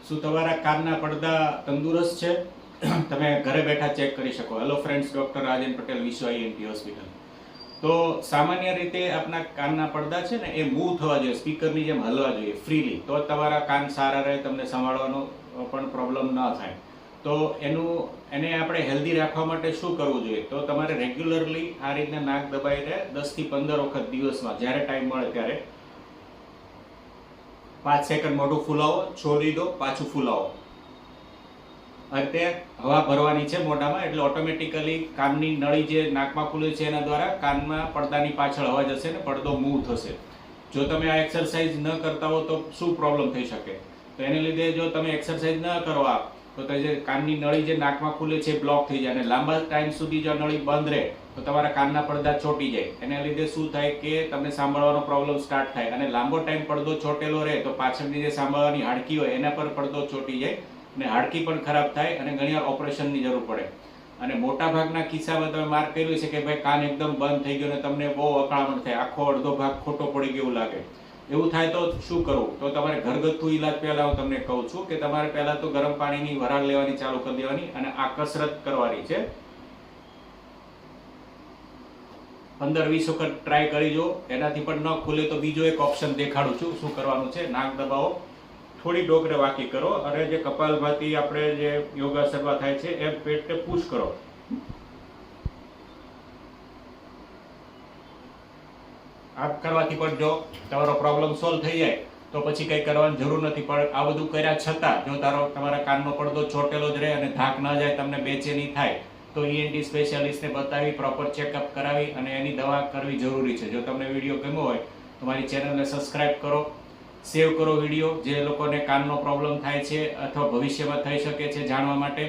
શું તમારા કાનના પડદા તંદુરસ્ત છે? તમે ઘરે બેઠા ચેક કરી શકો. હેલો ફ્રેન્ડ્સ, ડોક્ટર રાજન પટેલ, વિશ્વ આઈએનટી હોસ્પિટલ. તો સામાન્ય રીતે આપણા કાનના પડદા છે ને એ મૂવ થવા જોઈએ, સ્પીકરની જેમ હલવા જોઈએ ફ્રીલી, તો તમારા કાન સારા રહે, તમને સંભાળવાનો પણ પ્રોબ્લેમ ન થાય. તો એને આપણે હેલ્ધી રાખવા માટે શું કરવું જોઈએ? તો તમારે રેગ્યુલરલી આ રીતના નાક દબાઈને 10 થી 15 વખત દિવસમાં જ્યારે ટાઈમ મળે ત્યારે 5 સેકન્ડ મોઢું ફૂલાવો, છોડી દો, પાછું ફૂલાવો. અને હવા ભરવાની છે મોઢામાં, એટલે ઓટોમેટિકલી કાનની નળી જે નાકમાં ખુલે છે એના દ્વારા કાનમાં પડદાની પાછળ હવા જશે ને પડદો મૂવ થશે. જો તમે આ એક્સરસાઇઝ ન કરતા હો તો શું પ્રોબ્લેમ થઈ શકે? તો એને લીધે જો તમે એક્સરસાઇઝ ન કરવા તો જે કાનની નળી જે નાકમાં ખુલે છે બ્લોક થઈ જાય, અને લાંબા ટાઈમ સુધી જો નળી બંધ રહે તો તમારા કાનના પડદા ચોટી જાય. એના લીધે શું થાય કે તમને સાંભળવાનો પ્રોબ્લેમ સ્ટાર્ટ થાય, અને લાંબો ટાઈમ પડદો ચોટેલો રહે તો પાછળની જે સાંભળવાની હાડકી હોય એના પર પડદો ચોટી જાય અને હાડકી પણ ખરાબ થાય અને ઘણીવાર ઓપરેશનની જરૂર પડે. અને મોટા ભાગના કિસ્સામાં તમે માર્ક કર્યું છે કે ભાઈ કાન એકદમ બંધ થઈ ગયો અને તમને બહુ અકળામણ થાય, આખો અડધો ભાગ ખોટો પડી ગયો લાગે. એવું થાય તો શું કરવું? તો તમારે ઘરગથ્થુ ઈલાજ પહેલા હું તમને કહું છું કે તમારે પહેલા તો ગરમ પાણીની વરાળ લેવાની ચાલુ કરી દેવાની અને આ કસરત કરવાની છે. 15-20 વખત ટ્રાય કરી જો, એનાથી પણ ન ખુલે તો બીજો એક ઓપ્શન દેખાડું છું. શું કરવાનું છે? નાક દબાવો, થોડી ડોકરે વાકી કરો અને જે કપાલભાતી આપણે જે યોગાસનમાં થાય છે એ પેટને પુશ કરો. આ કરવાથી પણ જો તમારો પ્રોબ્લેમ સોલ્વ થઈ જાય તો પછી કંઈ કરવાની જરૂર નથી. પણ આ બધું કર્યા છતાં જો તમારા કાનનો પડદો ચોટેલો જ રહે અને ધાક ન જાય, તમને બેચેની થાય, તો ઈએનટી સ્પેશિયાલિસ્ટને બતાવી પ્રોપર ચેકઅપ કરાવી અને એની દવા કરવી જરૂરી છે. જો તમને વિડીયો ગમ્યો હોય તો મારી ચેનલને સબસ્ક્રાઇબ કરો, સેવ કરો વિડીયો. જે લોકોને કાનનો પ્રોબ્લેમ થાય છે અથવા ભવિષ્યમાં થઈ શકે છે જાણવા માટે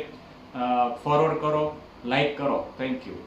ફોરવર્ડ કરો, લાઈક કરો. Thank you.